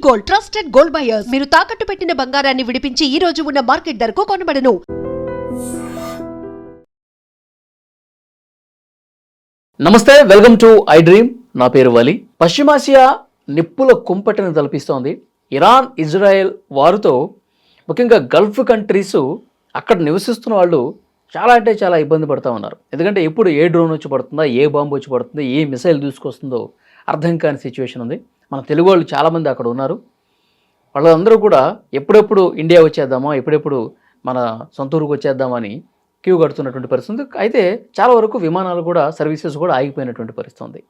Gold, trusted gold buyers. మీరు తాకట్టు పెట్టిన బంగారాన్ని విడిపించి ఈ రోజు ఉన్న మార్కెట్ ధరకు కొనబడను. నమస్తే, వెల్కమ్ టు ఐ డ్రీమ్. నా పేరు వలి. పశ్చిమాసియా నిప్పుల కుంపటిని తలపిస్తోంది. ఇరాన్, ఇజ్రాయెల్ వారితో ముఖ్యంగా గల్ఫ్ కంట్రీస్ అక్కడ నివసిస్తున్న వాళ్ళు చాలా అంటే చాలా ఇబ్బంది పడుతూ ఉన్నారు. ఎందుకంటే ఎప్పుడు ఏ డ్రోన్ వచ్చి పడుతుందా, ఏ బాంబు వచ్చి పడుతుందో, ఏ మిసైల్ దూసుకొస్తుందో అర్థం కాని సిచ్యువేషన్ ఉంది. మన తెలుగు వాళ్ళు చాలామంది అక్కడ ఉన్నారు. వాళ్ళందరూ కూడా ఎప్పుడెప్పుడు ఇండియా వచ్చేద్దామా, ఎప్పుడెప్పుడు మన సొంత ఊరికి వచ్చేద్దామని క్యూ కడుతున్నటువంటి పరిస్థితి. అయితే చాలా వరకు విమానాలు కూడా సర్వీసెస్ కూడా ఆగిపోయినటువంటి పరిస్థితి ఉంది.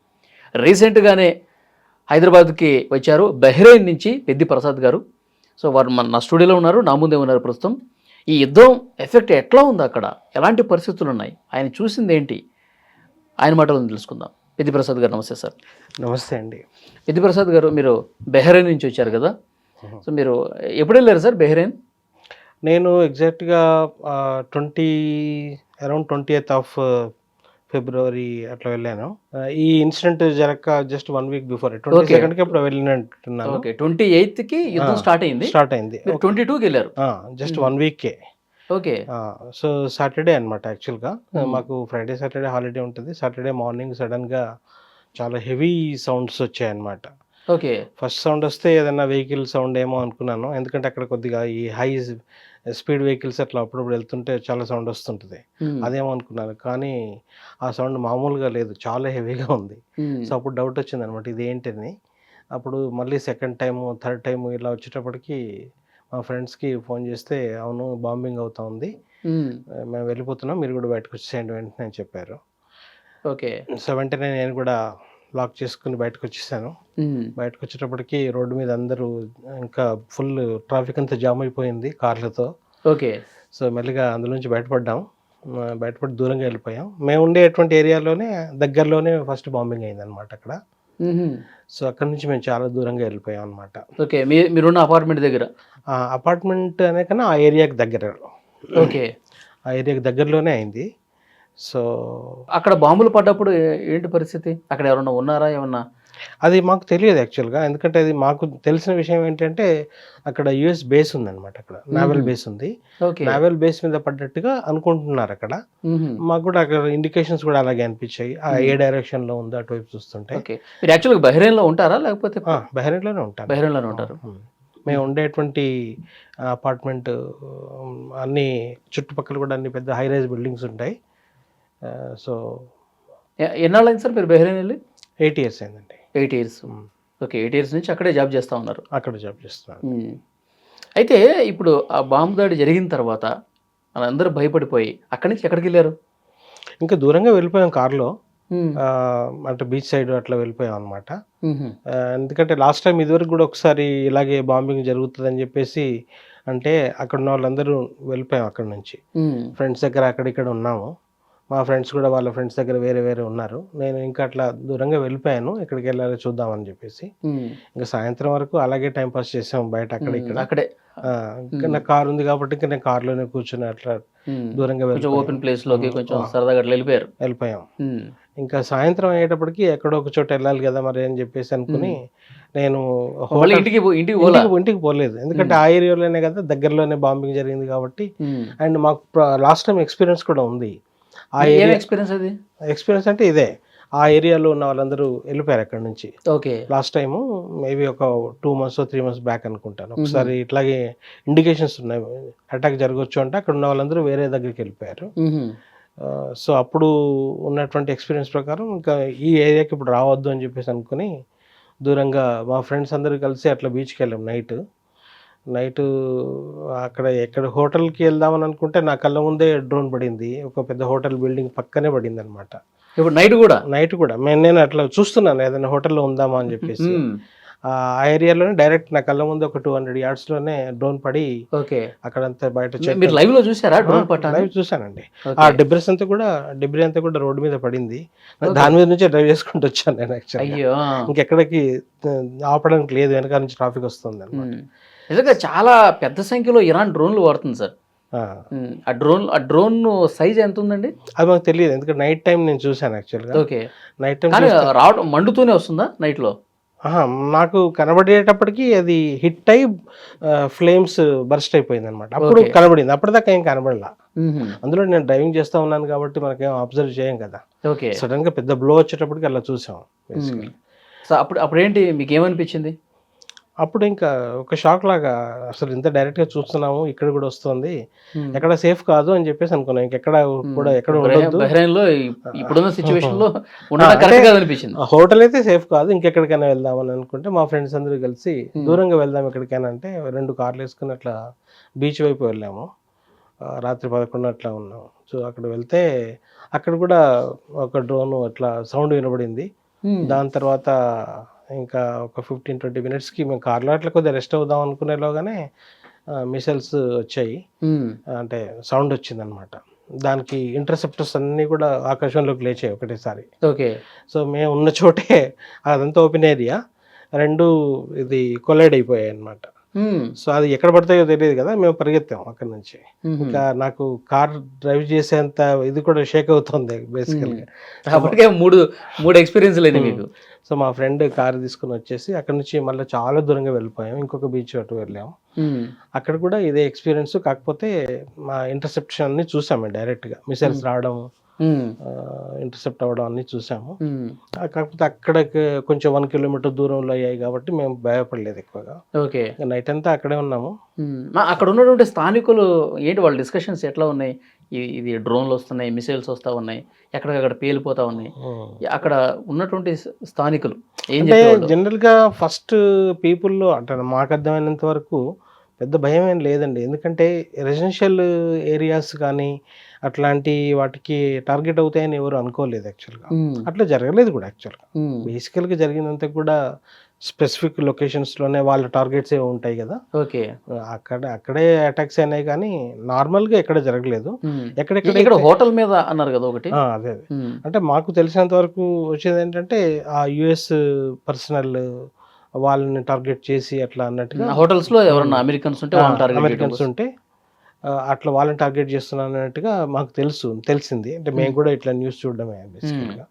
రీసెంట్గానే హైదరాబాద్కి వచ్చారు బహ్రెయిన్ నుంచి పెద్ది ప్రసాద్ గారు. సో వారు నా స్టూడియోలో ఉన్నారు, నా ముందే ఉన్నారు ప్రస్తుతం. ఈ యుద్ధం ఎఫెక్ట్ ఎట్లా ఉంది అక్కడ, ఎలాంటి పరిస్థితులు ఉన్నాయి, ఆయన చూసింది ఏంటి, ఆయన మాటలను తెలుసుకుందాం. పెద్ది ప్రసాద్ గారు నమస్తే సార్. నమస్తే అండి. పెద్ది ప్రసాద్ గారు, మీరు బహ్రెయిన్ నుంచి వచ్చారు కదా. సో మీరు ఎప్పుడు వెళ్ళారు సార్ బహ్రెయిన్? నేను ఎగ్జాక్ట్గా అరౌండ్ 20th of February అట్లా వెళ్ళాను. ఈ ఇన్సిడెంట్ జరగక జస్ట్ 1 week బిఫోర్ 22nd అప్పుడు వెళ్ళినట్టున్నాను. ఓకే, 28కి యుద్ధం స్టార్ట్ అయింది. 22కి వెళ్ళారు. Just 1 week. Okay. So Saturday అనమాట యాక్చువల్గా. మాకు ఫ్రైడే సాటర్డే హాలిడే ఉంటుంది. సాటర్డే మార్నింగ్ సడన్గా చాలా హెవీ సౌండ్స్ వచ్చాయన్నమాట. ఓకే. ఫస్ట్ సౌండ్ వస్తే ఏదైనా వెహికల్ సౌండ్ ఏమో అనుకున్నాను, ఎందుకంటే అక్కడ కొద్దిగా ఈ హై స్పీడ్ వెహికల్స్ అట్లా అప్పుడప్పుడు వెళ్తుంటే చాలా సౌండ్ వస్తుంటుంది, అదేమో అనుకున్నాను. కానీ ఆ సౌండ్ మామూలుగా లేదు, చాలా హెవీగా ఉంది. సో అప్పుడు డౌట్ వచ్చింది అనమాట, ఇది ఏంటని. అప్పుడు మళ్ళీ సెకండ్ టైము, థర్డ్ టైము ఇలా వచ్చేటప్పటికి మా ఫ్రెండ్స్కి ఫోన్ చేస్తే, అవును బాంబింగ్ అవుతా ఉంది, మేము వెళ్ళిపోతున్నాం, మీరు కూడా బయటకు వచ్చేసేయండి వెంటనే అని చెప్పారు. ఓకే. సో వెంటనే నేను కూడా లాక్ చేసుకుని బయటకు వచ్చేసాను. బయటకు వచ్చేటప్పటికి రోడ్డు మీద అందరూ ఇంకా ఫుల్ ట్రాఫిక్ అంతా జామ్ అయిపోయింది కార్లతో. ఓకే. సో మెల్లిగా అందులోంచి బయటపడి దూరంగా వెళ్ళిపోయాం. మేము ఉండేటువంటి ఏరియాలోనే దగ్గరలోనే ఫస్ట్ బాంబింగ్ అయింది అనమాట అక్కడ. సో అక్కడ నుంచి మేము చాలా దూరంగా వెళ్ళిపోయాం అనమాట. ఓకే. మీరున్న అపార్ట్మెంట్ దగ్గర? అపార్ట్మెంట్ అనే కన్నా ఆ ఏరియాకి దగ్గర. ఓకే. ఆ ఏరియాకి దగ్గరలోనే అయింది. సో అక్కడ బాంబులు పడ్డప్పుడు ఏంటి పరిస్థితి? అక్కడ ఎవరన్నా ఉన్నారా ఏమన్నా? అది మాకు తెలియదు యాక్చువల్గా, ఎందుకంటే అది మాకు తెలిసిన విషయం ఏంటంటే అక్కడ యుఎస్ బేస్ ఉందన్నమాట, అక్కడ నావల్ బేస్ ఉంది. నావల్ బేస్ మీద పడ్డట్టుగా అనుకుంటున్నారు అక్కడ. మాకు కూడా అక్కడ ఇండికేషన్స్ కూడా అలాగే అనిపించాయి, ఆ ఏ డైరెక్షన్ లో ఉందో అటువైపు చూస్తుంటే. మీరు యాక్చువల్గా బహ్రెయిన్లో ఉంటారా లేకపోతే? బహ్రెయిన్లోనే ఉంటాను. బహ్రెయిన్లోనే ఉంటారు. మేము ఉండేటువంటి అపార్ట్మెంట్ అన్ని చుట్టుపక్కల కూడా అన్ని పెద్ద హై రైజ్ బిల్డింగ్స్ ఉంటాయి. సో ఎన్నాళ్ళు అయింది సార్ మీరు బహ్రెయిన్ వెళ్ళి? 8 years అయిందండి. 8 years. ఓకే. 8 years నుంచి అక్కడే జాబ్ చేస్తూ ఉన్నారు? అక్కడ జాబ్ చేస్తున్నాను. అయితే ఇప్పుడు ఆ బాంబు దాడి జరిగిన తర్వాత అందరూ భయపడిపోయి అక్కడి నుంచి ఎక్కడికి వెళ్ళారు? ఇంకా దూరంగా వెళ్ళిపోయాం కార్లో, అంటే బీచ్ సైడ్ అట్లా వెళ్ళిపోయాం అనమాట. ఎందుకంటే లాస్ట్ టైం ఇదివరకు కూడా ఒకసారి ఇలాగే బాంబింగ్ జరుగుతుందని చెప్పేసి అంటే అక్కడ ఉన్న వాళ్ళందరూ వెళ్ళిపోయాం అక్కడ నుంచి. ఫ్రెండ్స్ దగ్గర అక్కడిక్కడ ఉన్నాము. మా ఫ్రెండ్స్ కూడా వాళ్ళ ఫ్రెండ్స్ దగ్గర వేరే వేరే ఉన్నారు. నేను ఇంకా అట్లా దూరంగా వెళ్ళిపోయాను, ఎక్కడికి వెళ్ళాలో చూద్దామని చెప్పేసి. ఇంకా సాయంత్రం వరకు అలాగే టైం పాస్ చేసాం బయట అక్కడే. నా కార్ ఉంది కాబట్టి ఇంకా నేను కార్లోనే కూర్చొని అట్లా దూరంగా ఓపెన్ ప్లేస్ లోకి కొంచెం సరదాగా వెళ్ళిపోయాం. ఇంకా సాయంత్రం అయ్యేటప్పటికి ఎక్కడో ఒక చోట వెళ్ళాలి కదా మరి అని చెప్పేసి అనుకుని నేను ఇంటికి పోలేదు, ఎందుకంటే ఆ ఏరియాలోనే కదా దగ్గరలోనే బాంబింగ్ జరిగింది కాబట్టి. అండ్ మాకు లాస్ట్ టైం ఎక్స్పీరియన్స్ కూడా ఉంది. ఆ ఏరియా ఎక్స్పీరియన్స్ అంటే ఇదే, ఆ ఏరియాలో ఉన్న వాళ్ళందరూ వెళ్ళిపోయారు అక్కడ నుంచి. ఓకే. లాస్ట్ టైము మేబీ ఒక 2 months or 3 months బ్యాక్ అనుకుంటాను, ఒకసారి ఇట్లాగే ఇండికేషన్స్ ఉన్నాయి అటాక్ జరగవచ్చు అంటే అక్కడ ఉన్న వాళ్ళందరూ వేరే దగ్గరికి వెళ్ళిపోయారు. సో అప్పుడు ఉన్నటువంటి ఎక్స్పీరియన్స్ ప్రకారం ఇంకా ఈ ఏరియాకి ఇప్పుడు రావద్దు అని చెప్పేసి అనుకుని దూరంగా మా ఫ్రెండ్స్ అందరూ కలిసి అట్లా బీచ్కి వెళ్ళాం. నైట్ అక్కడ ఎక్కడ హోటల్కి వెళ్దామని అనుకుంటే నా కళ్ళ ముందే డ్రోన్ పడింది, ఒక పెద్ద హోటల్ బిల్డింగ్ పక్కనే పడింది అనమాట. ఇప్పుడు నైట్ కూడా నేను అట్లా చూస్తున్నాను ఏదైనా హోటల్లో ఉందామా అని చెప్పేసి. ఆ ఏరియాలోనే డైరెక్ట్ నా కళ్ళ ముందు ఒక 200 yards లోనే డ్రోన్ పడి అక్కడంతా బయట లైవ్ లో చూసారా? లైవ్ చూసానండి. ఆ డెబ్రీ అంతా కూడా రోడ్డు మీద పడింది. దాని మీద నుంచే డ్రైవ్ చేసుకుంటూ వచ్చాను నేను యాక్చువల్గా. ఇంకెక్కడికి ఆపడానికి లేదు, వెనక నుంచి ట్రాఫిక్ వస్తుంది అనమాట. నిజంగా చాలా పెద్ద సంఖ్యలో ఇరాన్ డ్రోన్లు వాడుతుంది సార్. ఆ డ్రోన్ సైజ్ ఎంత ఉందండి? అది మాకు తెలియదు, ఎందుకంటే నైట్ టైం నేను చూసాను యాక్చువల్గా. ఓకే. నైట్ టైం రావడం మండుతూనే వస్తుందా నైట్ లో? ఆహా, నాకు కనబడేటప్పటికి అది హిట్ అయి ఫ్లేమ్స్ బర్స్ట్ అయిపోయింది అనమాట. అప్పుడు Okay. కనబడింది, అప్పటిదాకా ఏం కనబడలా. మ్మ్. అందులో నేను డ్రైవింగ్ చేస్తూ ఉన్నాను కాబట్టి మనకేం అబ్జర్వ్ చేయం కదా. ఓకే. సడన్గా పెద్ద బ్లో వచ్చేటప్పటికి అలా చూసాం బేసికలీ. సో అప్పుడేంటి మీకు ఏమనిపించింది? అప్పుడు ఇంకా ఒక షాక్ లాగా, అసలు ఇంత డైరెక్ట్గా చూస్తున్నాము, ఇక్కడ కూడా వస్తుంది, మ్మ్. ఎక్కడ సేఫ్ కాదు అని చెప్పేసి అనుకున్నాం. ఇంకెక్కడ కూడా ఎక్కడ ఉండొద్దు, బహ్రెయిన్ లో ఇప్పుడున్న సిచ్యువేషన్ లో ఉండడం కరెక్ట్ గా అనిపించింది. హోటల్ అయితే సేఫ్ కాదు, ఇంకెక్కడికైనా వెళ్దామని అనుకుంటే మా ఫ్రెండ్స్ అందరూ కలిసి దూరంగా వెళ్దాం ఎక్కడికైనా అంటే 2 కార్లు వేసుకుని అట్లా బీచ్ వైపు వెళ్ళాము. రాత్రి 11 అట్లా ఉన్నాము. సో అక్కడ వెళ్తే అక్కడ కూడా ఒక డ్రోన్ అట్లా సౌండ్ వినబడింది. దాని తర్వాత ఇంకా ఒక 15-20 మినిట్స్కి మేము కార్లో అట్లా కొద్దిగా రెస్ట్ అవుదాం అనుకునేలోగానే మిసైల్స్ వచ్చాయి. అంటే సౌండ్ వచ్చిందనమాట. దానికి ఇంటర్సెప్టర్స్ అన్నీ కూడా ఆకాశంలోకి లేచాయి ఒకటేసారి. ఓకే. సో మేము ఉన్న చోటే, అదంతా ఓపెన్ ఏరియా, 2 ఇది కొలైడ్ అయిపోయాయి అనమాట. సో అది ఎక్కడ పడతాయో తెలియదు కదా, మేము పరిగెత్తాం అక్కడి నుంచి. ఇంకా నాకు కార్ డ్రైవ్ చేసేంత ఇది కూడా షేక్ అవుతుంది బేసికల్గా. అప్పటికే మూడు ఎక్స్పీరియన్స్ లేదు మీకు. సో మా ఫ్రెండ్ కార్ తీసుకుని వచ్చేసి అక్కడ నుంచి మళ్ళీ చాలా దూరంగా వెళ్ళిపోయాం, ఇంకొక బీచ్ అటు వెళ్ళాము. అక్కడ కూడా ఇదే ఎక్స్పీరియన్స్, కాకపోతే మా ఇంటర్సెప్షన్ అన్ని చూసాము డైరెక్ట్గా, మిసైల్స్ రావడం, ఇంటర్సెప్ట్ అవ్వడం అన్ని చూసాము. కాకపోతే అక్కడ కొంచెం 1 కిలోమీటర్ దూరంలో అయ్యాయి కాబట్టి మేము భయపడలేదు ఎక్కువగా. ఓకే. నైట్ అంతా అక్కడే ఉన్నాము. అక్కడ ఉన్నటువంటి స్థానికులు ఏంటి, వాళ్ళ డిస్కషన్స్ ఎట్లా ఉన్నాయి? ఇది డ్రోన్లు వస్తున్నాయి, మిసైల్స్ వస్తూ ఉన్నాయి, ఎక్కడికక్కడ పేలిపోతా ఉన్నాయి, అక్కడ ఉన్నటువంటి స్థానికులు ఏం అంటే చెప్పేవాళ్ళు? జనరల్గా ఫస్ట్ పీపుల్లో అంటే మాకు అర్థమైనంత వరకు పెద్ద భయం ఏం లేదండి. ఎందుకంటే రెసిడెన్షియల్ ఏరియాస్ కానీ అట్లాంటి వాటికి టార్గెట్ అవుతాయని ఎవరు అనుకోలేదు యాక్చువల్గా. అట్లా జరగలేదు కూడా యాక్చువల్గా. బేసికల్గా జరిగినంత కూడా స్పెసిఫిక్ లొకేషన్స్లోనే వాళ్ళ టార్గెట్స్ ఏ ఉంటాయి కదా. ఓకే. అక్కడే అటాక్స్ అయినాయి కానీ నార్మల్గా ఎక్కడ జరగలేదు. ఇక్కడ హోటల్ మీద అన్నారు కదా ఒకటి. అదే అంటే మాకు తెలిసినంత వరకు వచ్చేది ఏంటంటే ఆ యుఎస్ పర్సనల్ వాళ్ళని టార్గెట్ చేసి అట్లా అన్నట్టుగా, హోటల్స్ లో ఎవరన్నా అమెరికన్స్ ఉంటే అమెరికన్స్ ఉంటే అట్లా వాళ్ళని టార్గెట్ చేస్తున్నాను అన్నట్టుగా మాకు తెలిసింది. అంటే మేము కూడా ఇట్లా న్యూస్ చూడడమే బేసికల్గా.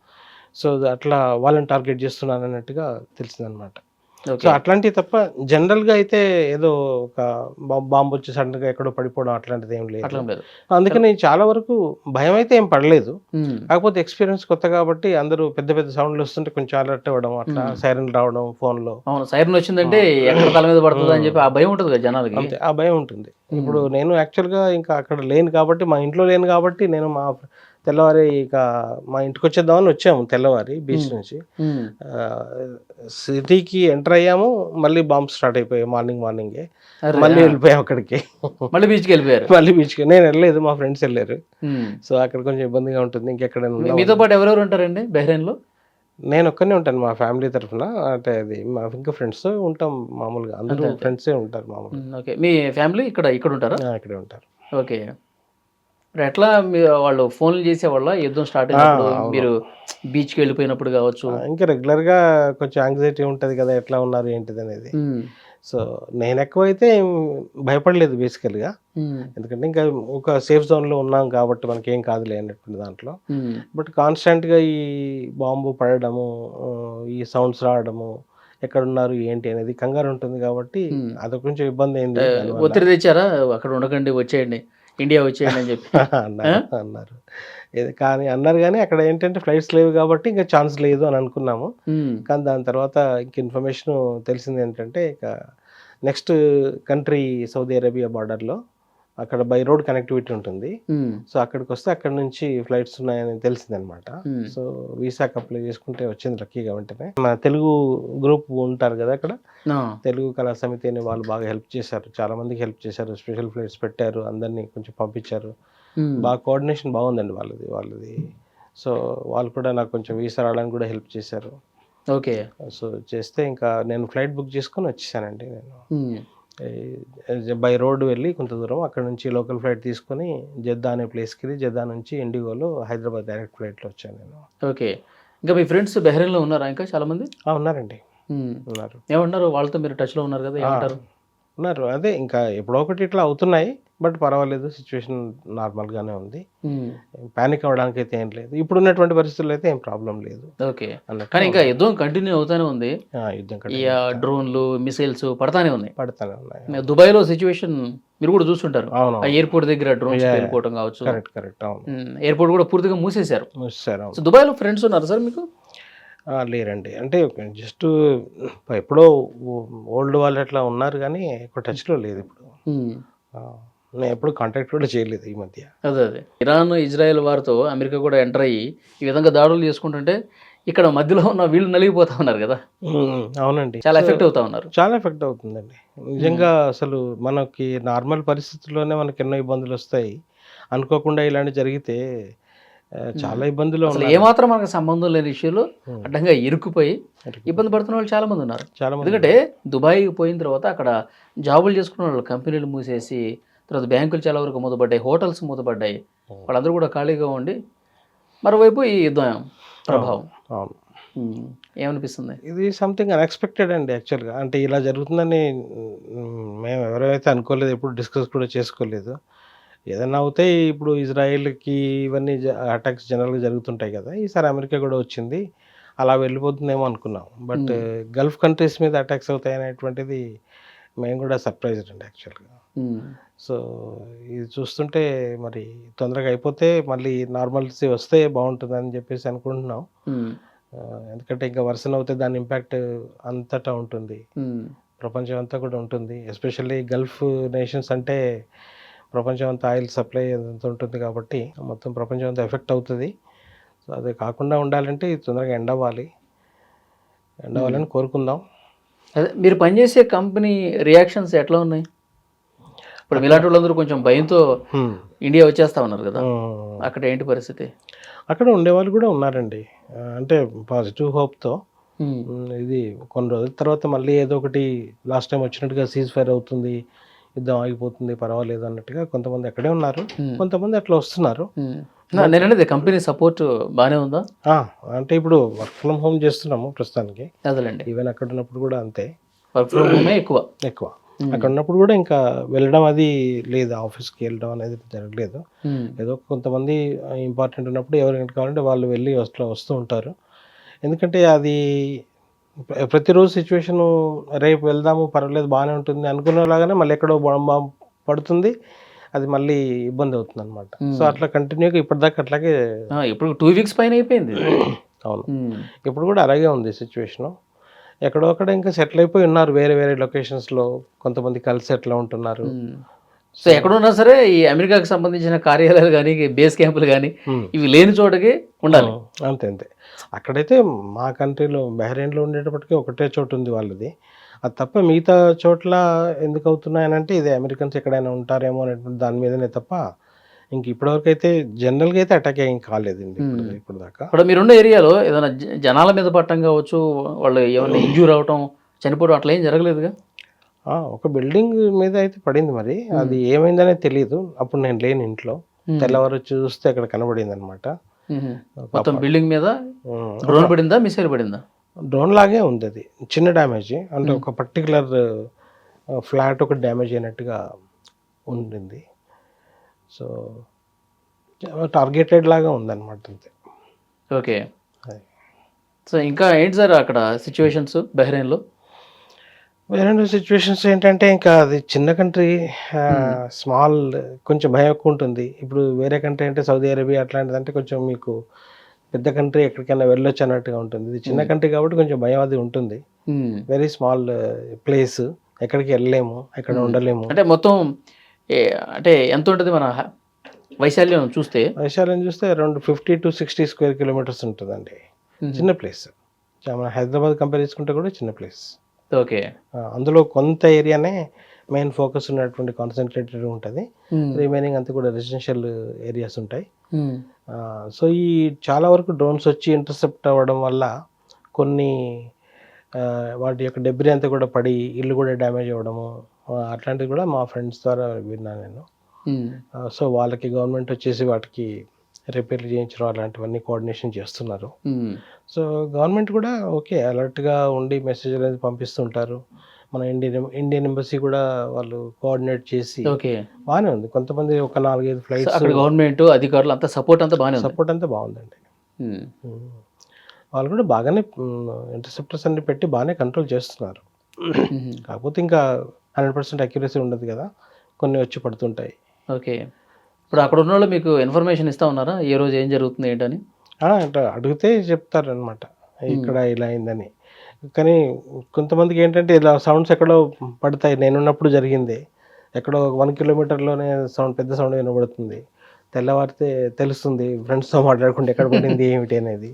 సో అట్లా వాళ్ళని టార్గెట్ చేస్తున్నాను అన్నట్టుగా తెలిసిందనమాట. సో అట్లాంటివి తప్ప జనరల్గా అయితే ఏదో ఒక బాంబు వచ్చి సడన్గా ఎక్కడో పడిపోవడం అట్లాంటిది ఏం లేదు. అందుకని చాలా వరకు భయం అయితే ఏం పడలేదు. కాకపోతే ఎక్స్పీరియన్స్ కొత్త కాబట్టి అందరూ పెద్ద పెద్ద సౌండ్లు వస్తుంటే కొంచెం అలర్ట్ అవ్వడం, అట్లా సైరన్ రావడం ఫోన్లో. సైరన్ వచ్చిందంటే ఎక్కడ తల మీద పడుతుంది అని చెప్పి ఆ భయం ఉంటుంది కదా జనాలకి. అంతే, ఆ భయం ఉంటుంది. ఇప్పుడు నేను యాక్చువల్గా ఇంకా అక్కడ లేను కాబట్టి, మా ఇంట్లో లేను కాబట్టి, నేను మా తెల్లవారి ఇక మా ఇంటికి వచ్చేద్దామని వచ్చాము తెల్లవారి బీచ్ నుంచి. సిటీకి ఎంటర్ అయ్యాము, మళ్ళీ బాంబ్ స్టార్ట్ అయిపోయాయి మార్నింగే. మళ్ళీ వెళ్ళిపోయాం అక్కడికి, మళ్ళీ బీచ్కి వెళ్ళిపోయారు. మళ్ళీ బీచ్కి నేను వెళ్ళలేదు, మా ఫ్రెండ్స్ వెళ్ళారు. సో అక్కడ కొంచెం ఇబ్బందిగా ఉంటుంది. ఇంకెక్కడైనా మీతో పాటు ఎవరెవరు ఉంటారండి బహ్రెయిన్లో? నేను ఒక్కనే ఉంటాను మా ఫ్యామిలీ తరఫున. అంటే అది మా ఇంకా ఫ్రెండ్స్ ఉంటాం మామూలుగా, అందరూ ఫ్రెండ్సే ఉంటారు మామూలుగా. ఓకే. మీ ఫ్యామిలీ ఇక్కడ ఉంటారా? ఇక్కడే ఉంటారు. ఓకే. ఎట్లా వాళ్ళు ఫోన్లు చేసేవాళ్ళ యుద్ధం స్టార్ట్ అయినప్పుడు, మీరు బీచ్కి వెళ్ళిపోయినప్పుడు కావచ్చు? ఇంకా రెగ్యులర్గా కొంచెం యాంగ్జైటీ ఉంటుంది కదా, ఎట్లా ఉన్నారు ఏంటిది అనేది. సో నేను ఎక్కువైతే భయపడలేదు బేసికల్గా, ఎందుకంటే ఇంకా ఒక సేఫ్ జోన్లో ఉన్నాం కాబట్టి మనకేం కాదులే అన్నటువంటి దాంట్లో. బట్ కాన్స్టెంట్గా ఈ బాంబు పడడము, ఈ సౌండ్స్ రావడము, ఎక్కడున్నారు ఏంటి అనేది కంగారు ఉంటుంది కాబట్టి అదొక కొంచెం ఇబ్బంది అయింది. ఒత్తిడి తెచ్చారా, అక్కడ ఉండకండి వచ్చేయండి, ఇండియా వచ్చేయండి అని చెప్పి? అన్నారు కానీ అక్కడ ఏంటంటే ఫ్లైట్స్ లేవు కాబట్టి ఇంకా ఛాన్స్ లేదు అని అనుకున్నాము. కానీ దాని తర్వాత ఇంక ఇన్ఫర్మేషన్ తెలిసింది ఏంటంటే, ఇక నెక్స్ట్ కంట్రీ సౌదీ అరేబియా బార్డర్లో అక్కడ బై రోడ్ కనెక్టివిటీ ఉంటుంది. సో అక్కడికి వస్తే అక్కడ నుంచి ఫ్లైట్స్ ఉన్నాయని తెలిసిందనమాట. సో వీసాకి అప్లై చేసుకుంటే వచ్చింది లక్కీగా వెంటనే. మన తెలుగు గ్రూప్ ఉంటారు కదా అక్కడ, తెలుగు కళా సమితి అని, వాళ్ళు బాగా హెల్ప్ చేశారు, చాలా మందికి హెల్ప్ చేశారు. స్పెషల్ ఫ్లైట్స్ పెట్టారు, అందరినీ కొంచెం పంపించారు. బాగా కోఆర్డినేషన్ బాగుందండి వాళ్ళది. సో వాళ్ళు కూడా నాకు కొంచెం వీసా రావడానికి కూడా హెల్ప్ చేశారు. ఓకే. సో చేస్తే ఇంకా నేను ఫ్లైట్ బుక్ చేసుకొని వచ్చేసానండి. నేను బై రోడ్ వెళ్ళి కొంత దూరం, అక్కడ నుంచి లోకల్ ఫ్లైట్ తీసుకొని జెద్దా అనే ప్లేస్కి వెళ్ళి, జెద్దా నుంచి ఇండిగోలో హైదరాబాద్ డైరెక్ట్ ఫ్లైట్లో వచ్చాను నేను. ఓకే. ఇంకా మీ ఫ్రెండ్స్ బహ్రెయిన్లో ఉన్నారా ఇంకా చాలా మంది? ఉన్నారండి, ఉన్నారు. ఏమన్నారు వాళ్ళతో? మీరు టచ్లో ఉన్నారు కదా, ఏమంటారు? ఉన్నారు. అదే ఇంకా ఎప్పుడో ఒకటి ఇట్లా అవుతున్నాయి. బట్ పర్వాలేదు, సిచ్యువేషన్ నార్మల్గానే ఉంది, ప్యానిక్ అవ్వడానికి అయితే ఏం లేదు. ఇప్పుడు ఉన్నటువంటి పరిస్థితుల్లో అయితే ఏం ప్రాబ్లం లేదు ఓకే. అన్నట్టు. కానీ ఇంకా యుద్ధం కంటిన్యూ అవుతానే ఉంది. యుద్ధం ఈ డ్రోన్లు మిసైల్స్ పడతానే ఉన్నాయి. పడతానే ఉన్నాయి. దుబాయ్లో సిచ్యువేషన్ మీరు కూడా చూస్తుంటారు. అవును, ఆ ఎయిర్పోర్ట్ దగ్గర డ్రోన్స్ వెళ్ళిపోవడం కావచ్చు. కరెక్ట్. అవును, ఎయిర్పోర్ట్ కూడా పూర్తిగా మూసేశారు. అవును. సో దుబాయ్లో ఫ్రెండ్స్ ఉన్నారు సార్ మీకు? లేరండి, అంటే జస్ట్ ఎప్పుడో ఓల్డ్ వాళ్ళు అట్లా ఉన్నారు, కానీ ఎక్కువ టచ్లో లేదు ఇప్పుడు. నేను ఎప్పుడు కాంటాక్ట్ కూడా చేయలేదు ఈ మధ్య. అదే ఇరాన్ ఇజ్రాయెల్ వారితో అమెరికా కూడా ఎంటర్ అయ్యి ఈ విధంగా దాడులు చేసుకుంటుంటే ఇక్కడ మధ్యలో ఉన్న వీళ్ళు నలిగిపోతా ఉన్నారు కదా. అవునండి, చాలా ఎఫెక్ట్ అవుతా ఉన్నారు. చాలా ఎఫెక్ట్ అవుతుందండి నిజంగా. అసలు మనకి నార్మల్ పరిస్థితుల్లోనే మనకి ఎన్నో ఇబ్బందులు వస్తాయి, అనుకోకుండా ఇలాంటి జరిగితే చాలా ఇబ్బందులు. అసలు ఏమాత్రం మనకు సంబంధం లేని ఇష్యూలో అడ్డంగా ఇరుక్కుపోయి ఇబ్బంది పడుతున్న వాళ్ళు చాలా మంది ఉన్నారు. ఎందుకంటే దుబాయ్కి పోయిన తర్వాత అక్కడ జాబులు చేసుకున్న వాళ్ళు కంపెనీలు మూసేసి, తర్వాత బ్యాంకులు చాలా వరకు మూతపడ్డాయి, హోటల్స్ మూతపడ్డాయి, వాళ్ళందరూ కూడా ఖాళీగా ఉండి, మరోవైపు ఈ యుద్ధం ప్రభావం ఏమనిపిస్తుంది? ఇది సంథింగ్ అన్ఎక్స్పెక్టెడ్ అండి యాక్చువల్గా. అంటే ఇలా జరుగుతుందని మేము ఎవరైతే అనుకోలేదు, ఎప్పుడు డిస్కస్ కూడా చేసుకోలేదు. ఏదైనా అవుతాయి, ఇప్పుడు ఇజ్రాయెల్కి ఇవన్నీ అటాక్స్ జనరల్గా జరుగుతుంటాయి కదా, ఈసారి అమెరికా కూడా వచ్చింది, అలా వెళ్ళిపోతుందేమో అనుకున్నాం. బట్ గల్ఫ్ కంట్రీస్ మీద అటాక్స్ అవుతాయి అనేటువంటిది మేము కూడా సర్ప్రైజ్డ్ అండి యాక్చువల్గా. సో ఇది చూస్తుంటే మరి తొందరగా అయిపోతే మళ్ళీ నార్మల్సీ వస్తే బాగుంటుందని చెప్పేసి అనుకుంటున్నాం. ఎందుకంటే ఇంకా వర్షం అవుతే దాని ఇంపాక్ట్ అంతటా ఉంటుంది, ప్రపంచం అంతా కూడా ఉంటుంది. ఎస్పెషల్లీ గల్ఫ్ నేషన్స్ అంటే ప్రపంచం అంతా ఆయిల్ సప్లై అంత ఉంటుంది కాబట్టి మొత్తం ప్రపంచం అంతా ఎఫెక్ట్ అవుతుంది. సో అది కాకుండా ఉండాలంటే ఇది తొందరగా ఎండవాలని కోరుకుందాం. అదే మీరు పనిచేసే కంపెనీ రియాక్షన్స్ ఎట్లా ఉన్నాయి? ఇప్పుడు ఇలాంటి వాళ్ళందరూ కొంచెం భయంతో ఇండియా వచ్చేస్తా ఉన్నారు కదా, అక్కడ ఏంటి పరిస్థితి? అక్కడ ఉండేవాళ్ళు కూడా ఉన్నారండి, అంటే పాజిటివ్ హోప్తో. ఇది కొన్ని రోజుల తర్వాత మళ్ళీ ఏదో ఒకటి లాస్ట్ టైం వచ్చినట్టుగా సీజ్ ఫైర్ అవుతుంది, యుద్ధం ఆగిపోతుంది, పర్వాలేదు అన్నట్టుగా కొంతమంది అక్కడే ఉన్నారు, కొంతమంది అట్లా వస్తున్నారు. నేను అనేది కంపెనీ సపోర్ట్ బాగానే ఉందా? అంటే ఇప్పుడు వర్క్ ఫ్రమ్ హోమ్ చేస్తున్నాము ప్రస్తుతానికి. అదేలేండి, ఈవెన్ అక్కడ ఉన్నప్పుడు కూడా అంతే, వర్క్ ఫ్రమ్ హోమే ఎక్కువ. అక్కడ ఉన్నప్పుడు కూడా ఇంకా వెళ్ళడం అది లేదు, ఆఫీస్కి వెళ్ళడం అనేది జరగలేదు. ఏదో కొంతమంది ఇంపార్టెంట్ ఉన్నప్పుడు ఎవరికి కావాలంటే వాళ్ళు వెళ్ళి వస్తూ ఉంటారు. ఎందుకంటే అది ప్రతిరోజు సిచ్యువేషను రేపు వెళ్దాము పర్వాలేదు బాగానే ఉంటుంది అనుకునేలాగానే మళ్ళీ ఎక్కడో బాంబు పడుతుంది, అది మళ్ళీ ఇబ్బంది అవుతుంది అనమాట. సో అట్లా కంటిన్యూగా ఇప్పటిదాకా అట్లాగే ఇప్పుడు 2 వీక్స్ పైన అయిపోయింది. అవును, ఇప్పుడు కూడా అలాగే ఉంది సిచ్యువేషను. ఎక్కడో అక్కడ ఇంకా సెటిల్ అయిపోయి ఉన్నారు వేరే వేరే లొకేషన్స్లో, కొంతమంది కలిసి ఎట్లా ఉంటున్నారు. సో ఎక్కడున్నా సరే ఈ అమెరికాకి సంబంధించిన కార్యాలయాలు కానీ బేస్ క్యాంపులు కానీ ఇవి లేని చోటకి ఉండాలి. అంతే. అక్కడైతే మా కంట్రీలో బహ్రెయిన్లో ఉండేటప్పటికీ ఒకటే చోటు ఉంది వాళ్ళది, అది తప్ప మిగతా చోట్ల ఎందుకు అవుతున్నాయనంటే ఇది అమెరికన్స్ ఎక్కడైనా ఉంటారేమో అనేటువంటి దాని మీదనే తప్ప ఇంక ఇప్పటివరకు అయితే జనరల్గా అయితే అటాక్ ఏం కాలేదండి ఇప్పుడు దాకా. ఇప్పుడు మీరున్న ఏరియాలో ఏదైనా జనాల మీద పట్టం కావచ్చు, వాళ్ళు ఏమైనా ఇంజ్యూర్ అవటం చనిపోవడం అట్లా ఏం జరగలేదుగా? ఒక బిల్డింగ్ మీద అయితే పడింది, మరి అది ఏమైందనే తెలియదు, అప్పుడు నేను లేని ఇంట్లో. తెల్లవారు చూస్తే అక్కడ కనబడింది అనమాట. మొత్తం బిల్డింగ్ మీద డ్రోన్ పడిందా, మిసైల్ పడిందా? డ్రోన్ లాగే ఉంది, అది చిన్న డ్యామేజ్, అంటే ఒక పర్టికులర్ ఫ్లాట్ ఒక డ్యామేజ్ అయినట్టుగా ఉండింది. సో టార్గెటెడ్ లాగా ఉందన్నమాట అంతే. ఓకే. సో ఇంకా ఏంటి సార్ అక్కడ సిచ్యువేషన్స్ బహ్రెయిన్లో? బహ్రెయిన్ సిచ్యువేషన్స్ ఏంటంటే ఇంకా అది చిన్న కంట్రీ, స్మాల్, కొంచెం భయం ఎక్కువ ఉంటుంది. ఇప్పుడు వేరే కంట్రీ అంటే సౌదీ అరేబియా అట్లాంటిదంటే కొంచెం మీకు పెద్ద కంట్రీ, ఎక్కడికైనా వెళ్ళొచ్చు అన్నట్టుగా ఉంటుంది. ఇది చిన్న కంట్రీ కాబట్టి కొంచెం భయం అది ఉంటుంది. వెరీ స్మాల్ ప్లేస్, ఎక్కడికి వెళ్ళలేము, ఎక్కడ ఉండలేము. అంటే మొత్తం అంటే ఎంత ఉంటుంది మన వైశాల్యం చూస్తే? వైశాల్యం చూస్తే అరౌండ్ 50 to 60 స్క్వేర్ కిలోమీటర్స్ ఉంటుందండి. చిన్న ప్లేస్, మన హైదరాబాద్ కంపేర్ చేసుకుంటే కూడా చిన్న ప్లేస్. ఓకే. అందులో కొంత ఏరియానే మెయిన్ ఫోకస్ ఉన్నటువంటి కాన్సన్ట్రేటెడ్ ఉంటుంది, రిమైనింగ్ అంతా కూడా రెసిడెన్షియల్ ఏరియాస్ ఉంటాయి. సో ఈ చాలా వరకు డ్రోన్స్ వచ్చి ఇంటర్సెప్ట్ అవ్వడం వల్ల కొన్ని వాటి యొక్క డెబ్రీ అంతా కూడా పడి ఇల్లు కూడా డ్యామేజ్ అవ్వడము అట్లాంటివి కూడా మా ఫ్రెండ్స్ ద్వారా విన్నాను నేను. సో వాళ్ళకి గవర్నమెంట్ వచ్చేసి వాటికి రిపేర్లు చేయించడం అలాంటివన్నీ కోఆర్డినేషన్ చేస్తున్నారు. సో గవర్నమెంట్ కూడా ఓకే అలర్ట్గా ఉండి మెసేజ్ అనేది పంపిస్తుంటారు. మన ఇండియన్ ఎంబసీ కూడా వాళ్ళు కోఆర్డినేట్ చేసి ఓకే. బాగానే ఉంది. కొంతమంది ఒక 4-5 సో ఫ్లైట్స్ అక్కడ గవర్నమెంట్ అధికారులు అంతా సపోర్ట్ అంతా బాగానే ఉంది. సపోర్ట్ అంతా బాగుందండి. ఉమ్. వాళ్ళు కూడా బాగానే ఇంటర్సెప్టర్స్ అన్ని పెట్టి బాగానే కంట్రోల్ చేస్తున్నారు. ఉమ్. కాకపోతే ఇంకా 100% అక్యురసీ ఉండదు కదా, కొన్ని వచ్చి పడుతుంటాయి. ఓకే. ఇప్పుడు అక్కడ ఉన్న వాళ్ళు మీకు ఇన్ఫర్మేషన్ ఇస్తా ఉన్నారా ఏ రోజు ఏం జరుగుతుంది ఏంటని? అంటే అడిగితే చెప్తారు అనమాట, ఇక్కడ ఇలా అయిందని. కానీ కొంతమందికి ఏంటంటే ఇలా సౌండ్స్ ఎక్కడో పడతాయి. నేనున్నప్పుడు జరిగింది, ఎక్కడో 1 కిలోమీటర్లోనే సౌండ్, పెద్ద సౌండ్ వినబడుతుంది. తెల్లవారితే తెలుస్తుంది, ఫ్రెండ్స్తో మాట్లాడుకుంటే ఎక్కడ పడింది ఏమిటి అనేది,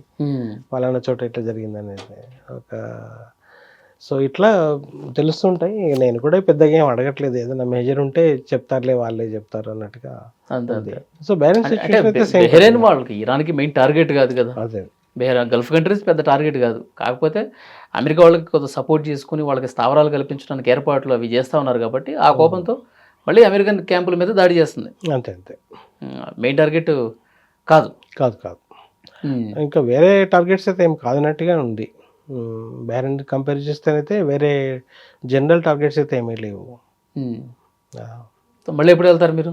పలానా చోట ఇట్లా జరిగింది అనేది ఒక. సో ఇట్లా తెలుస్తుంటాయి. నేను కూడా పెద్దగా ఏం అడగట్లేదు, ఏదైనా మేజర్ ఉంటే చెప్తారులే, వాళ్ళే చెప్తారు అన్నట్టుగా. అంతే. సో బ్యాలెన్స్ బెహ్రెయిన్ వాళ్ళకి ఇరాన్కి మెయిన్ టార్గెట్ కాదు కదా. అదే గల్ఫ్ కంట్రీస్ పెద్ద టార్గెట్ కాదు. కాకపోతే అమెరికా వాళ్ళకి కొంత సపోర్ట్ చేసుకుని వాళ్ళకి స్థావరాలు కల్పించడానికి ఏర్పాట్లు అవి చేస్తూ ఉన్నారు కాబట్టి ఆ కోపంతో మళ్ళీ అమెరికన్ క్యాంపుల మీద దాడి చేస్తుంది. అంతే మెయిన్ టార్గెట్ కాదు. కాదు. ఇంకా వేరే టార్గెట్స్ అయితే ఏం కాదన్నట్టుగా ఉంది. బెహ్రెయిన్ కంపేర్ చేస్తేనైతే వేరే జనరల్ టార్గెట్స్ అయితే ఏమీ లేవు. మళ్ళీ ఎప్పుడు వెళ్తారు మీరు?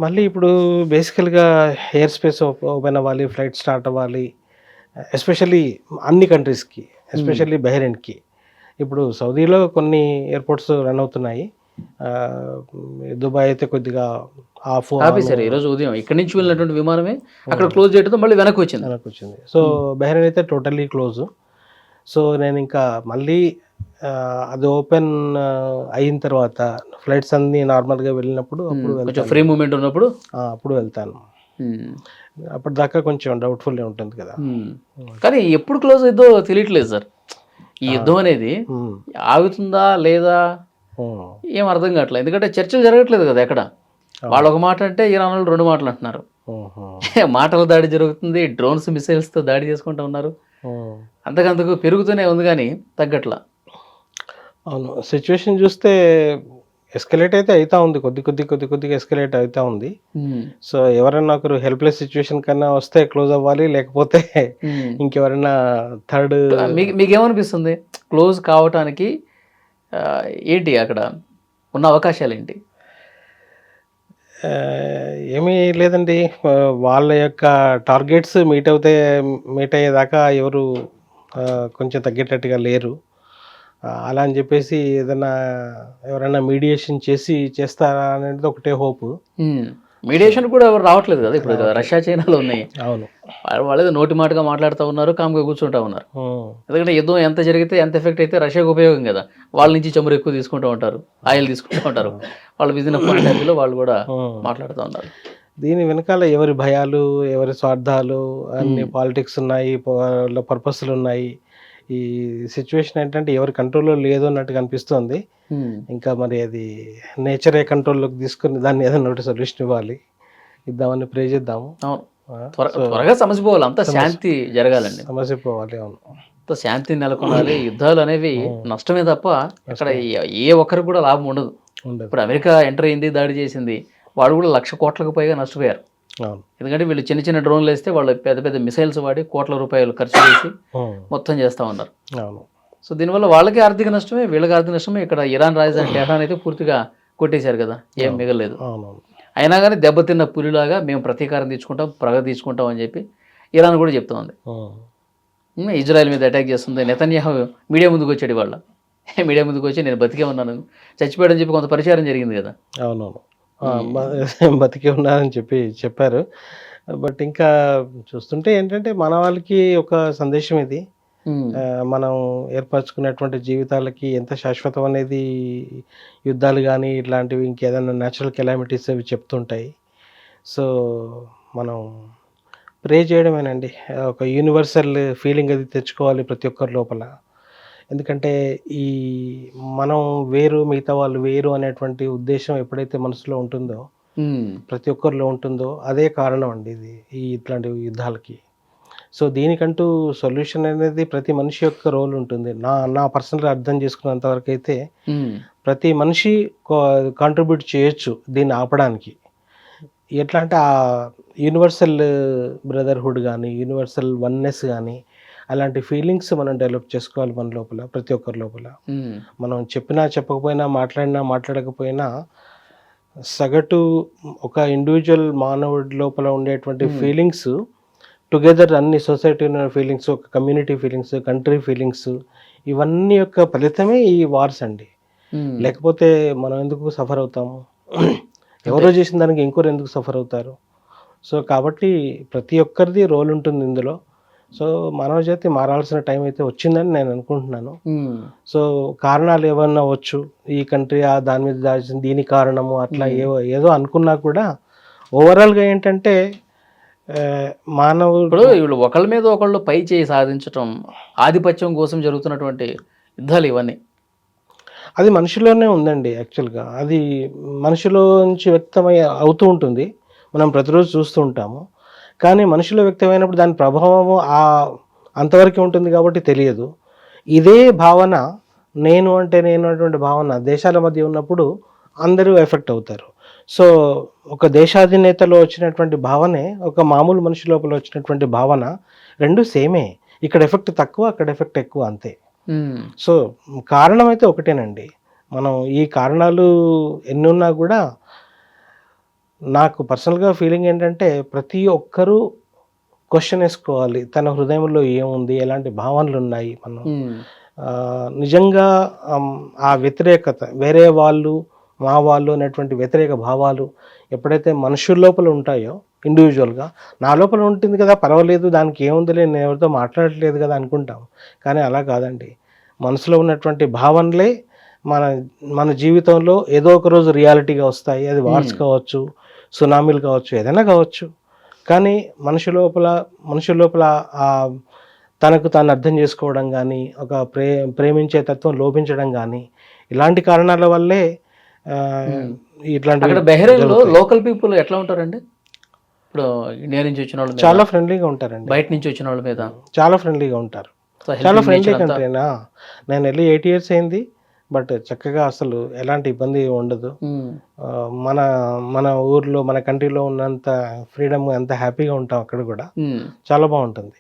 మళ్ళీ ఇప్పుడు బేసికల్గా ఎయిర్ స్పేస్ ఓపెన్ అవ్వాలి, ఫ్లైట్ స్టార్ట్ అవ్వాలి, ఎస్పెషల్లీ అన్ని కంట్రీస్కి, ఎస్పెషల్లీ బెహ్రెయిన్కి. ఇప్పుడు సౌదీలో కొన్ని ఎయిర్పోర్ట్స్ రన్ అవుతున్నాయి, దుబాయ్ అయితే కొద్దిగా ఆపేశారు. ఈరోజు ఉదయం ఇక్కడి నుంచి వెళ్ళినటువంటి విమానమే అక్కడ క్లోజ్ చేయడంతో మళ్ళీ వెనక్కి వచ్చింది. సో బెహ్రెయిన్ అయితే టోటల్లీ క్లోజ్. సో నేను ఇంకా మళ్ళీ అది ఓపెన్ అయిన తర్వాత ఫ్లైట్స్ అన్నీ నార్మల్గా వెళ్ళినప్పుడు కొంచెం ఫ్రీ మూమెంట్ ఉన్నప్పుడు అప్పుడు వెళ్తాను. అప్పటిదాకా కొంచెం డౌట్ఫుల్గా ఉంటుంది కదా. కానీ ఎప్పుడు క్లోజ్ అయిద్దో తెలియట్లేదు సార్. ఈ యుద్ధం అనేది ఆగుతుందా లేదా ఏం అర్థం కావట్లేదు. ఎందుకంటే చర్చలు జరగట్లేదు కదా ఎక్కడ. వాళ్ళు ఒక మాట అంటే ఇరాన్ వాళ్ళు 2 మాటలు అంటున్నారు. మాటల దాడి జరుగుతుంది, డ్రోన్స్ మిసైల్స్తో దాడి చేసుకుంటూ ఉన్నారు. అంతకంతకు పెరుగుతూనే ఉంది కానీ తగ్గట్లా. అవును, సిచ్యువేషన్ చూస్తే ఎస్కలేట్ అయితే అవుతా ఉంది, కొద్దిగా ఎస్కలేట్ అవుతా ఉంది. సో ఎవరైనా ఒకరు హెల్ప్లెస్ సిచ్యువేషన్ కన్నా వస్తే క్లోజ్ అవ్వాలి, లేకపోతే ఇంకెవరైనా థర్డ్. మీకేమనిపిస్తుంది క్లోజ్ కావటానికి ఏంటి అక్కడ ఉన్న అవకాశాలు ఏంటి? ఏమీ లేదండి, వాళ్ళ యొక్క టార్గెట్స్ మీట్ అయ్యేదాకా ఎవరు కొంచెం తగ్గేటట్టుగా లేరు. అలా అని చెప్పేసి ఎవరైనా మీడియేషన్ చేస్తారా అనేది ఒకటే హోప్. మీడియేషన్ కూడా ఎవరు రావట్లేదు కదా. ఇప్పుడు రష్యా చైనాలో ఉన్నాయి. అవును, వాళ్ళు నోటి మాటగా మాట్లాడుతూ ఉన్నారు, కామ్గా కూర్చుంటా ఉన్నారు. ఎందుకంటే యుద్ధం ఎంత జరిగితే ఎంత ఎఫెక్ట్ అయితే రష్యాకు ఉపయోగం కదా. వాళ్ళ నుంచి చమురు ఎక్కువ తీసుకుంటూ ఉంటారు, ఆయిల్ తీసుకుంటూ ఉంటారు. వాళ్ళ బిజినెస్ పాయింట్ వాళ్ళు కూడా మాట్లాడుతూ ఉన్నారు. దీని వెనకాల ఎవరి భయాలు, ఎవరి స్వార్థాలు, అన్ని పాలిటిక్స్ ఉన్నాయి, పర్పస్లు ఉన్నాయి. ఈ సిచ్యువేషన్ ఏంటంటే ఎవరి కంట్రోల్లో లేదు అన్నట్టుగా అనిపిస్తుంది. ఇంకా మరి అది నేచరే కంట్రోల్లోకి తీసుకుని దాన్ని ఏదైనా ఒకటి సొల్యూషన్ ఇద్దామని ప్రే చేద్దాము. త్వరగా సమస్య పోవాలి, అంతా శాంతి జరగాలండి. సమస్య పోవాలి. అవును, అంతా శాంతి నెలకొనాలి. యుద్ధాలు అనేవి నష్టమే తప్ప అక్కడ ఏ ఒక్కరికి కూడా లాభం ఉండదు. ఇప్పుడు అమెరికా ఎంటర్ అయింది, దాడి చేసింది, వాళ్ళు కూడా 1,00,000 కోట్లకు పైగా నష్టపోయారు. ఎందుకంటే వీళ్ళు చిన్న డ్రోన్లు వేస్తే వాళ్ళు పెద్ద మిసైల్స్ వాడి కోట్ల రూపాయలు ఖర్చు చేసి మొత్తం చేస్తూ ఉన్నారు. సో దీనివల్ల వాళ్ళకి ఆర్థిక నష్టమే, వీళ్ళకి ఆర్థిక నష్టమే. ఇక్కడ ఇరాన్ రాజధాని టెహరాన్ అయితే పూర్తిగా కొట్టేశారు కదా, ఏం మిగలేదు. అయినా కానీ దెబ్బతిన్న పులిలాగా మేము ప్రతీకారం తీసుకుంటాం, ప్రగతి తీసుకుంటాం అని చెప్పి ఇరాన్ కూడా చెప్తా ఉంది. ఇజ్రాయెల్ మీద అటాక్ చేస్తుంది. నెతన్యాహు మీడియా ముందుకు వచ్చాడు. వాళ్ళ మీడియా ముందుకు వచ్చి నేను బతికే ఉన్నాను, చచ్చిపోయాడని చెప్పి కొంత పరిచారం జరిగింది కదా. అవునవును, బతికే ఉన్నారని చెప్పారు. బట్ ఇంకా చూస్తుంటే ఏంటంటే మన వాళ్ళకి ఒక సందేశం ఇది, మనం ఏర్పరచుకున్నటువంటి జీవితాలకి ఎంత శాశ్వతం అనేది యుద్ధాలు కానీ ఇట్లాంటివి ఇంకేదైనా న్యాచురల్ కెలామిటీస్ అవి చెప్తుంటాయి. సో మనం ప్రే చేయడమేనండి, ఒక యూనివర్సల్ ఫీలింగ్ అది తెచ్చుకోవాలి ప్రతి ఒక్కరి లోపల. ఎందుకంటే ఈ మనం వేరు, మిగతా వాళ్ళు వేరు అనేటువంటి ఉద్దేశం ఎప్పుడైతే మనసులో ఉంటుందో, ప్రతి ఒక్కరిలో ఉంటుందో, అదే కారణం అండి ఇది ఇట్లాంటి యుద్ధాలకి. సో దీనికంటూ సొల్యూషన్ అనేది ప్రతి మనిషి యొక్క రోల్ ఉంటుంది. నా పర్సనల్గా అర్థం చేసుకున్నంత వరకు అయితే ప్రతి మనిషి కాంట్రిబ్యూట్ చేయొచ్చు దీన్ని ఆపడానికి. ఎట్లా అంటే ఆ యూనివర్సల్ బ్రదర్హుడ్ కానీ, యూనివర్సల్ వన్నెస్ కానీ అలాంటి ఫీలింగ్స్ మనం డెవలప్ చేసుకోవాలి మన లోపల, ప్రతి ఒక్కరి లోపల. మనం చెప్పినా చెప్పకపోయినా, మాట్లాడినా మాట్లాడకపోయినా, సగటు ఒక ఇండివిజువల్ మానవుడి లోపల ఉండేటువంటి ఫీలింగ్స్ టుగెదర్, అన్ని సొసైటీ ఫీలింగ్స్, ఒక కమ్యూనిటీ ఫీలింగ్స్, కంట్రీ ఫీలింగ్స్, ఇవన్నీ యొక్క ఫలితమే ఈ వార్స్ అండి. లేకపోతే మనం ఎందుకు సఫర్ అవుతాము? ఎవరో చేసిన దానికి ఇంకోరు ఎందుకు సఫర్ అవుతారు? సో కాబట్టి ప్రతి ఒక్కరిది రోల్ ఉంటుంది ఇందులో. సో మానవ జాతి మారాల్సిన టైం అయితే వచ్చిందని నేను అనుకుంటున్నాను. సో కారణాలు ఏమన్నా అవ్వచ్చు, ఈ కంట్రీ దాని మీద దాల్చిన దీని కారణము అట్లా ఏదో అనుకున్నా కూడా ఓవరాల్గా ఏంటంటే మానవుడు వీళ్ళు ఒకళ్ళ మీద ఒకళ్ళు పై చేయి సాధించటం, ఆధిపత్యం కోసం జరుగుతున్నటువంటి యుద్ధాలు ఇవన్నీ అది మనిషిలోనే ఉందండి. యాక్చువల్గా అది మనిషిలో నుంచి వ్యక్తమై అవుతూ ఉంటుంది, మనం ప్రతిరోజు చూస్తూ ఉంటాము. కానీ మనిషిలో వ్యక్తమైనప్పుడు దాని ప్రభావము అంతవరకే ఉంటుంది కాబట్టి తెలియదు. ఇదే భావన నేను అటువంటి భావన దేశాల మధ్య ఉన్నప్పుడు అందరూ ఎఫెక్ట్ అవుతారు. సో ఒక దేశాధినేతలో వచ్చినటువంటి భావనే ఒక మామూలు మనిషి లోపల వచ్చినటువంటి భావన రెండు సేమే. ఇక్కడ ఎఫెక్ట్ తక్కువ, అక్కడ ఎఫెక్ట్ ఎక్కువ, అంతే. సో కారణం అయితే ఒకటేనండి. మనం ఈ కారణాలు ఎన్ని ఉన్నా కూడా నాకు పర్సనల్గా ఫీలింగ్ ఏంటంటే ప్రతి ఒక్కరూ క్వశ్చన్ వేసుకోవాలి, తన హృదయంలో ఏముంది, ఎలాంటి భావనలు ఉన్నాయి. మనం నిజంగా ఆ వ్యతిరేకత, వేరే వాళ్ళు మా వాళ్ళు అనేటువంటి వ్యతిరేక భావాలు ఎప్పుడైతే మనుషుల లోపల ఉంటాయో, ఇండివిజువల్గా నా లోపల ఉంటుంది కదా, పర్వాలేదు, దానికి ఏముందిలే, నేను ఎవరితో మాట్లాడట్లేదు కదా అనుకుంటాం. కానీ అలా కాదండి. మనసులో ఉన్నటువంటి భావనలే మన జీవితంలో ఏదో ఒక రోజు రియాలిటీగా వస్తాయి. అది వార్స్ కావచ్చు, సునామీలు కావచ్చు, ఏదైనా కావచ్చు. కానీ మనుషుల లోపల తనకు తాను అర్థం చేసుకోవడం కానీ, ఒక ప్రేమించే తత్వం లోపించడం కానీ, ఇలాంటి కారణాల వల్లే ఇట్లాంటి. బెహ్రెయిన్లో లోకల్ పీపుల్ ఎట్లా ఉంటారండి? ఇప్పుడు ఇండియా నుంచి వచ్చిన వాళ్ళు చాలా ఫ్రెండ్లీగా ఉంటారండి. బయట నుంచి వచ్చిన వాళ్ళ మీద చాలా ఫ్రెండ్లీగా ఉంటారు. చాలా ఫ్రెండ్లీ కంట్రీనా. నేను వెళ్ళి 8 years అయింది. బట్ చక్కగా అసలు ఎలాంటి ఇబ్బంది ఉండదు. మన ఊర్లో, మన కంట్రీలో ఉన్నంత ఫ్రీడమ్, ఎంత హ్యాపీగా ఉంటాం అక్కడ కూడా. చాలా బాగుంటుంది.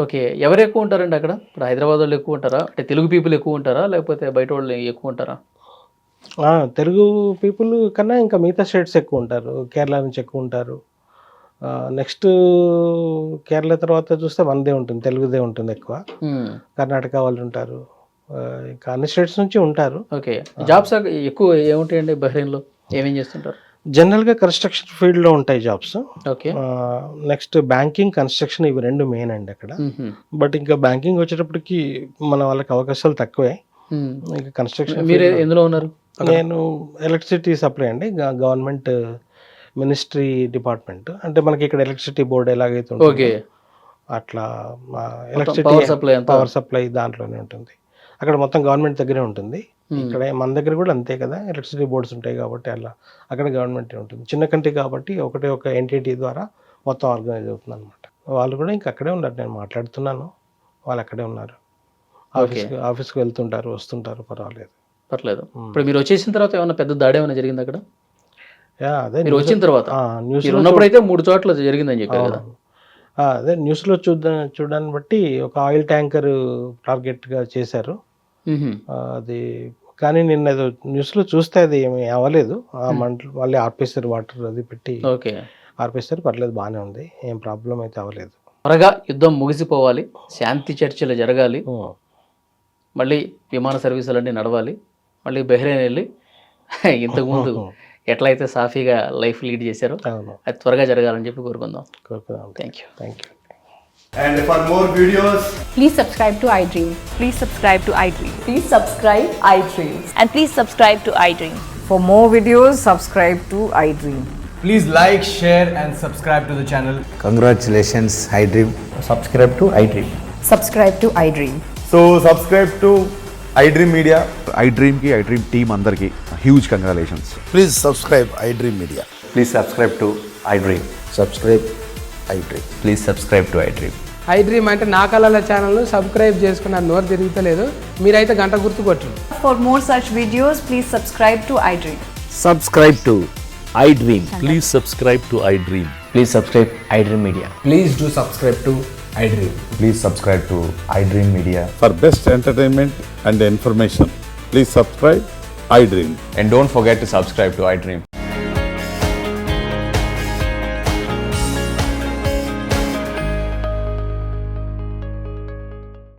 ఓకే, ఎవరు ఎక్కువ ఉంటారండి అక్కడ? ఇప్పుడు హైదరాబాద్ వాళ్ళు ఎక్కువ ఉంటారా, అంటే తెలుగు పీపుల్ ఎక్కువ ఉంటారా, లేకపోతే బయట వాళ్ళు ఎక్కువ ఉంటారా? తెలుగు పీపుల్ కన్నా ఇంకా మిగతా స్టేట్స్ ఎక్కువ ఉంటారు. కేరళ నుంచి ఎక్కువ ఉంటారు. నెక్స్ట్ కేరళ తర్వాత చూస్తే మనదే ఉంటుంది, తెలుగుదే ఉంటుంది ఎక్కువ. కర్ణాటక వాళ్ళు ఉంటారు, ఇంకా అన్ని స్టేట్స్ నుంచి ఉంటారు. ఓకే, జాబ్స్ ఎక్కువ ఏముంటాయండి బహ్రెయిన్లో? ఏమేం చేస్తుంటారు? జనరల్గా కన్స్ట్రక్షన్ ఫీల్డ్లో ఉంటాయి jobs. Okay, next banking, construction, ఇవి రెండు మెయిన్ అండి అక్కడ. బట్ ఇంకా బ్యాంకింగ్ వచ్చేటప్పటికి మన వాళ్ళకి అవకాశాలు తక్కువే. ఇంకా కన్స్ట్రక్షన్. మీరు ఎందులో ఉన్నారు? నేను ఎలక్ట్రిసిటీ సప్లై అండి, గవర్నమెంట్ మినిస్ట్రీ డిపార్ట్మెంట్. అంటే మనకి ఇక్కడ ఎలక్ట్రిసిటీ బోర్డు ఎలాగైతే ఉంటుంది అట్లా ఎలక్ట్రిసిటీ పవర్ సప్లై దాంట్లోనే ఉంటుంది. అక్కడ మొత్తం గవర్నమెంట్ దగ్గరే ఉంటుంది. ఇక్కడ మన దగ్గర కూడా అంతే కదా, ఎలక్ట్రిసిటీ బోర్డ్స్ ఉంటాయి కాబట్టి అక్కడ గవర్నమెంట్ ఉంటుంది. చిన్న కంట్రీ కాబట్టి ఒక ఎంటిటీ ద్వారా మొత్తం ఆర్గనైజ్ అవుతుంది అనమాట. వాళ్ళు కూడా ఇంకా అక్కడే ఉన్నారు. నేను మాట్లాడుతున్నాను, వాళ్ళు అక్కడే ఉన్నారు. ఆఫీస్కి వెళ్తుంటారు, వస్తుంటారు, పర్వాలేదు. ఇప్పుడు మీరు వచ్చేసిన తర్వాత ఏమైనా పెద్ద దాడి ఏమైనా జరిగింది అక్కడ? అదే మీరు వచ్చిన తర్వాత న్యూస్లో ఉన్నప్పుడు అయితే 3 చోట్ల జరిగిందని చెప్పారు కదా. అదే న్యూస్లో చూడడాన్ని బట్టి ఒక ఆయిల్ ట్యాంకర్ టార్గెట్గా చేశారు. అది కానీ నిన్న ఏదో న్యూస్లో చూస్తే అది ఏమి అవ్వలేదు. మళ్ళీ ఆర్పేశారు, వాటర్ అది పెట్టి ఆర్పేశారు. పర్లేదు, బాగానే ఉంది, ఏం ప్రాబ్లం అయితే అవ్వలేదు. త్వరగా యుద్ధం ముగిసిపోవాలి, శాంతి చర్చలు జరగాలి, మళ్ళీ విమాన సర్వీసులన్నీ నడవాలి, మళ్ళీ బహ్రెయిన్ వెళ్ళి ఇంతకుముందు ఎట్లయితే సాఫీగా లైఫ్ లీడ్ చేశారో అది త్వరగా జరగాలని చెప్పి కోరుకుందాం. Thank you. And for more videos, please subscribe to iDream. Please subscribe to iDream. Please subscribe iDream. And please subscribe to iDream. For more videos, subscribe to iDream. please like, share and subscribe to the channel. Congratulations, iDream. Subscribe to iDream. Subscribe to iDream. So subscribe to iDream Media. iDream ki iDream team andarki huge congratulations. Please subscribe iDream Media. Please subscribe to iDream. Subscribe iDream. Please subscribe to iDream. iDream అంటే నా కళల channel subscribe చేసుకున్న నోరు తిరుగుతలేదు, మీరైతే గంట గుర్తు కొట్టండి. For more such videos, please subscribe to iDream. Subscribe to iDream. Please subscribe to iDream. Please subscribe iDream Media. Please do subscribe to iDream. Please subscribe to iDream Media. For best entertainment and information, please subscribe iDream. And don't forget to subscribe to iDream.